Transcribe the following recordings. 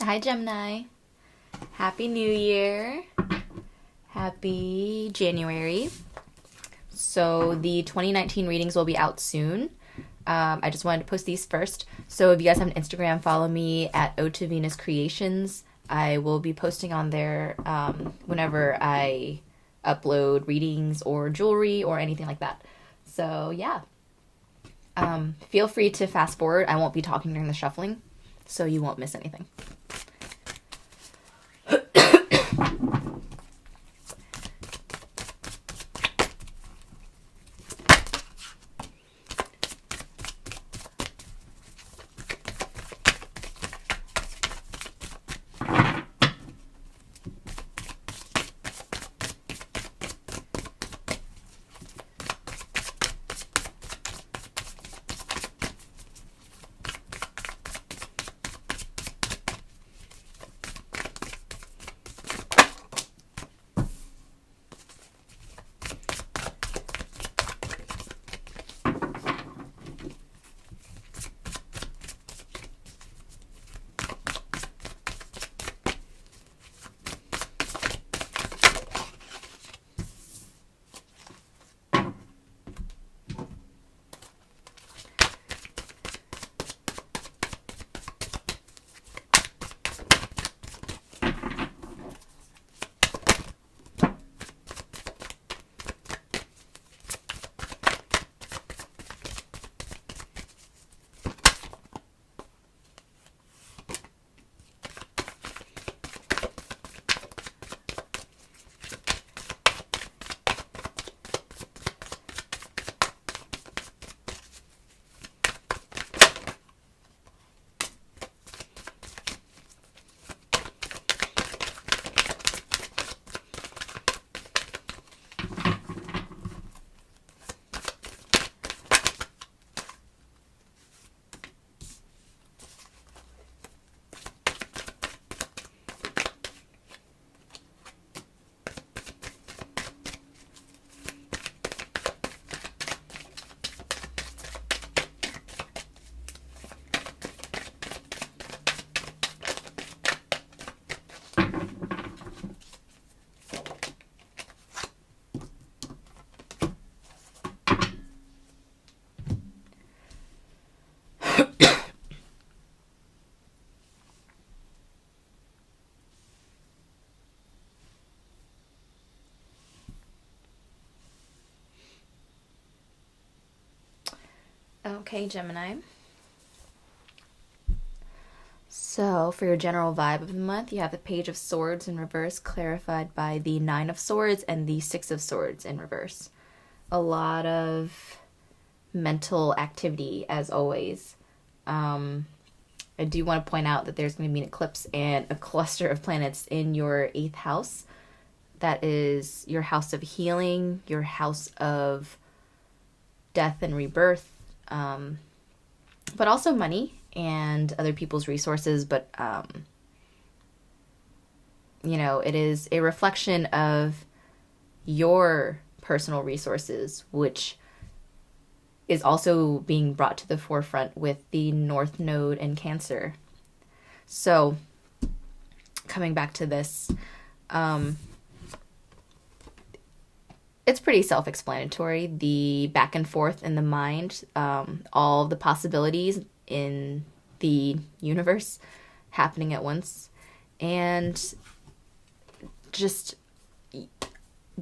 Hi, Gemini. Happy New Year. Happy January. So the 2019 readings will be out soon. I just wanted to post these first. So if you guys have an Instagram, follow me at Ode to Venus Creations. I will be posting on there whenever I upload readings or jewelry or anything like that. So yeah. Feel free to fast forward. I won't be talking during the shuffling, so you won't miss anything. Okay, Gemini. So, for your general vibe of the month, you have the Page of Swords in reverse, clarified by the Nine of Swords and the Six of Swords in reverse. A lot of mental activity, as always. I do want to point out that there's going to be an eclipse and a cluster of planets in your 8th house. That is your house of healing, your house of death and rebirth, but also money and other people's resources. But, it is a reflection of your personal resources, which is also being brought to the forefront with the North Node in Cancer. So, coming back to this, it's pretty self-explanatory. The back and forth in the mind, all the possibilities in the universe happening at once, and just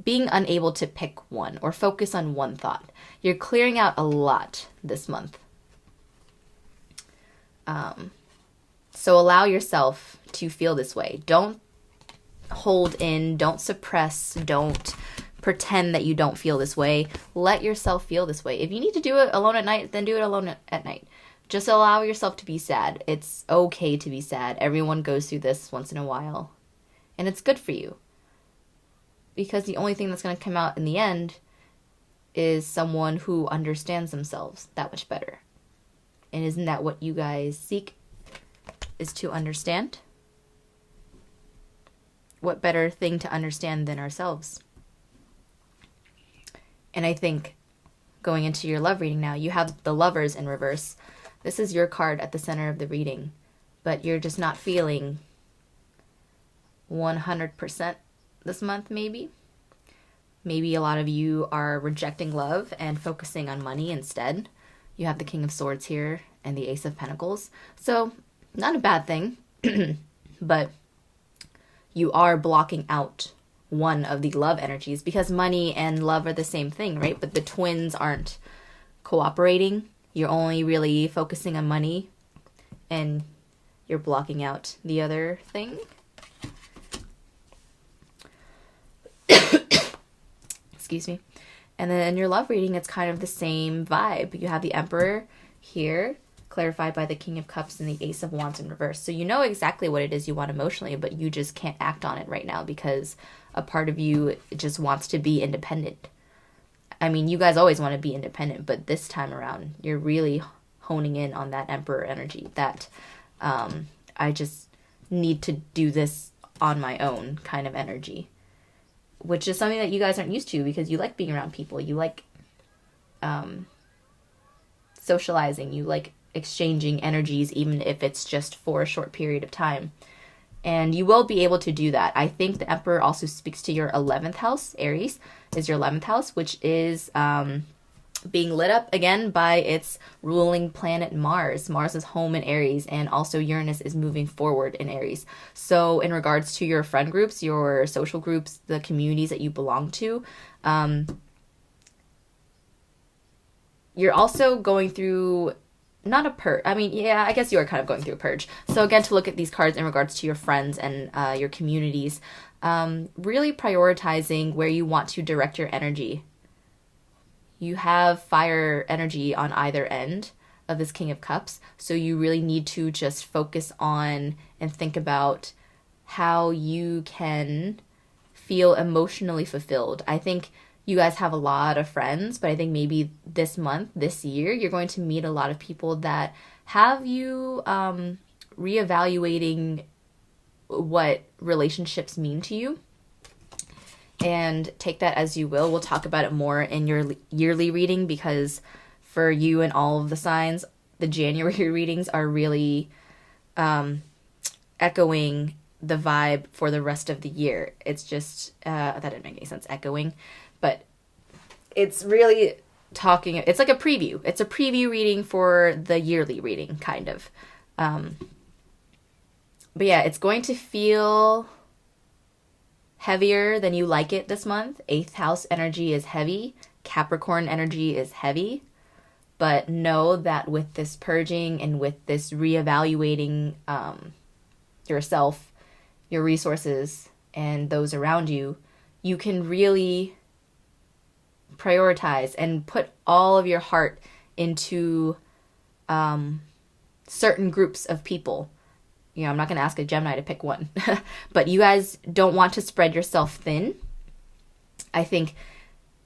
being unable to pick one or focus on one thought. You're clearing out a lot this month. So allow yourself to feel this way. Don't hold in, don't suppress, don't pretend that you don't feel this way. Let yourself feel this way. If you need to do it alone at night, then do it alone at night. Just allow yourself to be sad. It's okay to be sad. Everyone goes through this once in a while. And it's good for you. Because the only thing that's going to come out in the end is someone who understands themselves that much better. And isn't that what you guys seek? Is to understand? What better thing to understand than ourselves? And I think going into your love reading now, you have the Lovers in reverse. This is your card at the center of the reading, but you're just not feeling 100% this month, maybe. Maybe a lot of you are rejecting love and focusing on money instead. You have the King of Swords here and the Ace of Pentacles. So, not a bad thing, but you are blocking out one of the love energies because money and love are the same thing, right? But the twins aren't cooperating. You're only really focusing on money and you're blocking out the other thing. Excuse me. And then in your love reading, it's kind of the same vibe. You have the Emperor here, clarified by the King of Cups and the Ace of Wands in reverse. So you know exactly what it is you want emotionally, but you just can't act on it right now because a part of you just wants to be independent. I mean, you guys always want to be independent, but this time around, you're really honing in on that Emperor energy, that I just need to do this on my own kind of energy, which is something that you guys aren't used to because you like being around people. You like socializing. You like exchanging energies, even if it's just for a short period of time. And you will be able to do that. I think the Emperor also speaks to your 11th house. Aries is your 11th house, which is being lit up again by its ruling planet Mars. Mars is home in Aries, and also Uranus is moving forward in Aries. So in regards to your friend groups, your social groups, the communities that you belong to, you're also going through not a purge. I mean, yeah, I guess you are kind of going through a purge. So again, to look at these cards in regards to your friends and your communities, really prioritizing where you want to direct your energy. You have fire energy on either end of this King of Cups, so you really need to just focus on and think about how you can feel emotionally fulfilled. I think you guys have a lot of friends, but I think maybe this month, this year, you're going to meet a lot of people that have you reevaluating what relationships mean to you. And take that as you will. We'll talk about it more in your yearly reading because for you and all of the signs, the January readings are really echoing the vibe for the rest of the year. It's just, that didn't make any sense, echoing. But it's really talking, it's like a preview. It's a preview reading for the yearly reading, kind of. But yeah, it's going to feel heavier than you like it this month. 8th house energy is heavy. Capricorn energy is heavy. But know that with this purging and with this reevaluating yourself, your resources, and those around you, you can really prioritize and put all of your heart into certain groups of people. You know, I'm not going to ask a Gemini to pick one, but you guys don't want to spread yourself thin. I think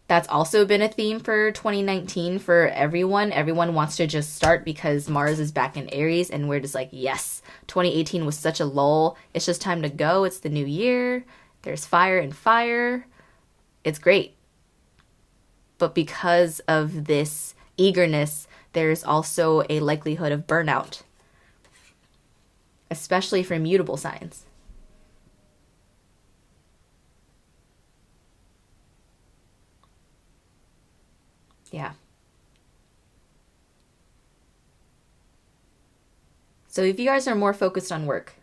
that's also been a theme for 2019 for everyone. Everyone wants to just start because Mars is back in Aries and we're just like, yes, 2018 was such a lull. It's just time to go. It's the new year. There's fire and fire. It's great. But because of this eagerness, there's also a likelihood of burnout, especially for mutable signs. Yeah. So if you guys are more focused on work,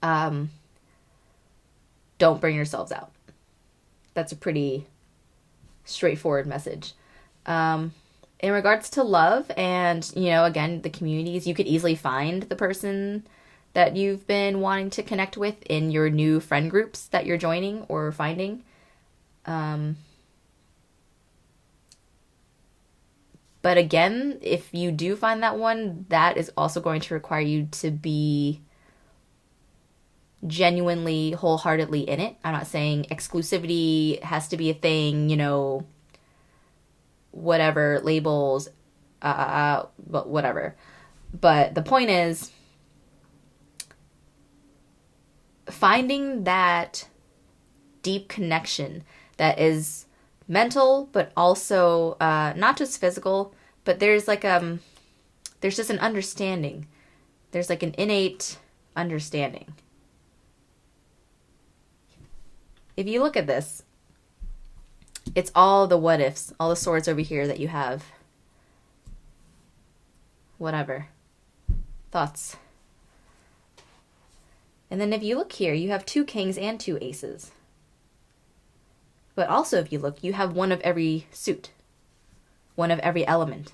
don't burn yourselves out. That's a pretty straightforward message. In regards to love and, you know, again, the communities, you could easily find the person that you've been wanting to connect with in your new friend groups that you're joining or finding. But again, if you do find that one, that is also going to require you to be genuinely, wholeheartedly in it. I'm not saying exclusivity has to be a thing, you know, whatever, labels, but whatever. But the point is, finding that deep connection that is mental, but also not just physical, but there's like there's just an understanding. There's like an innate understanding. if you look at this, it's all the what ifs, all the swords over here that you have. Whatever. Thoughts. And then if you look here, you have 2 kings and 2 aces. But also if you look, you have one of every suit. One of every element.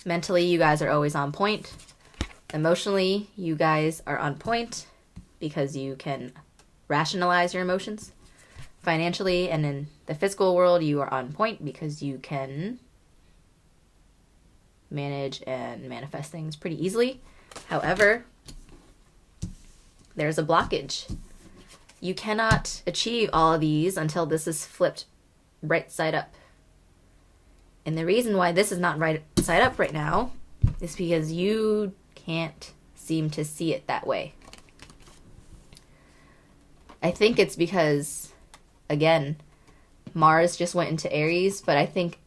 Mentally, you guys are always on point. Emotionally, you guys are on point because you can rationalize your emotions. Financially and in the physical world, you are on point because you can manage and manifest things pretty easily. However, there's a blockage. You cannot achieve all of these until this is flipped right side up. And the reason why this is not right side up right now is because you can't seem to see it that way. I think it's because, again, Mars just went into Aries, but I think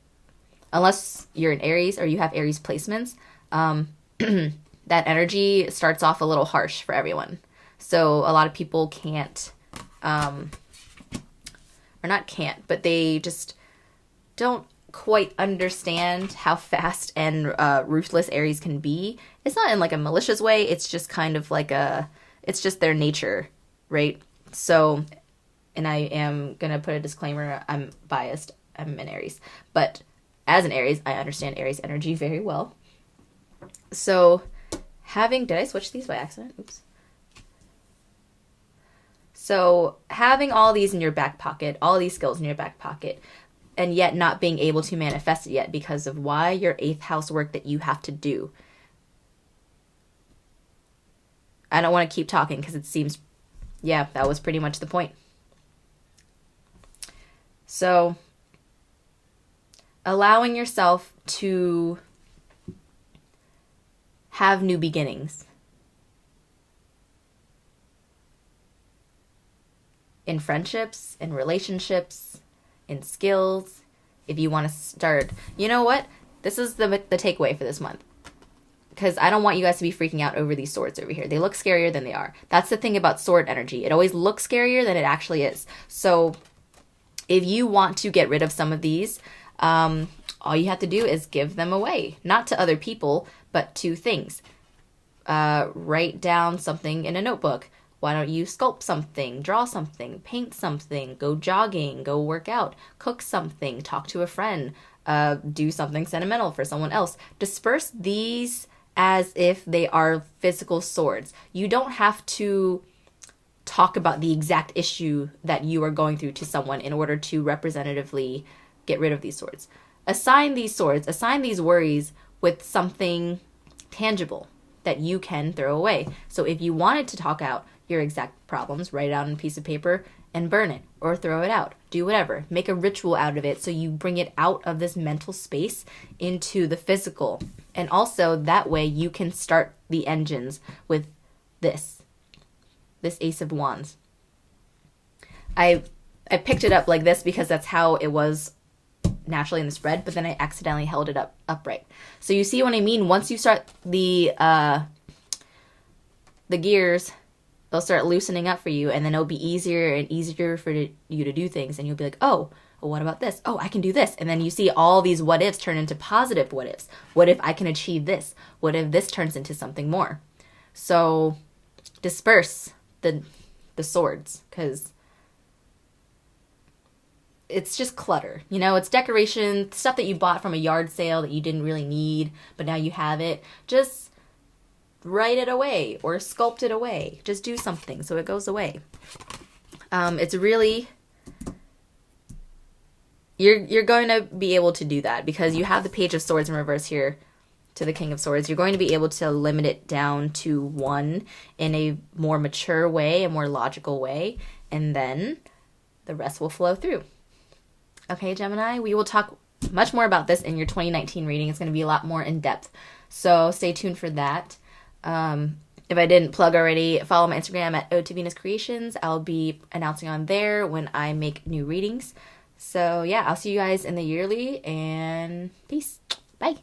unless you're in Aries or you have Aries placements, that energy starts off a little harsh for everyone. So a lot of people can't, or not can't, but they just don't quite understand how fast and ruthless Aries can be. It's not in like a malicious way. It's just kind of like it's just their nature, right? So, and I am going to put a disclaimer. I'm biased. I'm an Aries. But as an Aries, I understand Aries energy very well. So did I switch these by accident? Oops. So having all these in your back pocket, all these skills in your back pocket, and yet not being able to manifest it yet because of why? Your 8th house work that you have to do. I don't want to keep talking because it seems, yeah, that was pretty much the point. So, allowing yourself to have new beginnings. In friendships, in relationships, in skills. If you want to start, you know what? This is the takeaway for this month. Because I don't want you guys to be freaking out over these swords over here. They look scarier than they are. That's the thing about sword energy. It always looks scarier than it actually is. So if you want to get rid of some of these, all you have to do is give them away. Not to other people, but to things. Write down something in a notebook. Why don't you sculpt something, draw something, paint something, go jogging, go work out, cook something, talk to a friend, do something sentimental for someone else. Disperse these as if they are physical swords. You don't have to talk about the exact issue that you are going through to someone in order to representatively get rid of these swords. Assign these swords, assign these worries with something tangible that you can throw away. So if you wanted to talk out your exact problems, write it out on a piece of paper and burn it or throw it out. Do whatever. Make a ritual out of it so you bring it out of this mental space into the physical. And also that way you can start the engines with this Ace of Wands. I picked it up like this because that's how it was naturally in the spread, but then I accidentally held it upright. So you see what I mean? Once you start the gears, they'll start loosening up for you, and then it'll be easier and easier for you to do things, and you'll be like, oh, well, what about this? Oh, I can do this. And then you see all these what ifs turn into positive what ifs. What if I can achieve this? What if this turns into something more? So disperse the swords, because it's just clutter. You know, it's decoration, stuff that you bought from a yard sale that you didn't really need, but now you have it. Just write it away or sculpt it away. Just do something so it goes away. It's really, you're going to be able to do that because you have the Page of Swords in reverse here to the King of Swords. You're going to be able to limit it down to one in a more mature way, a more logical way, and then the rest will flow through. Okay, Gemini, we will talk much more about this in your 2019 reading. It's going to be a lot more in depth. So stay tuned for that. If I didn't plug already, follow my Instagram at Ode to Venus Creations. I'll be announcing on there when I make new readings. So yeah, I'll see you guys in the yearly, and peace. Bye.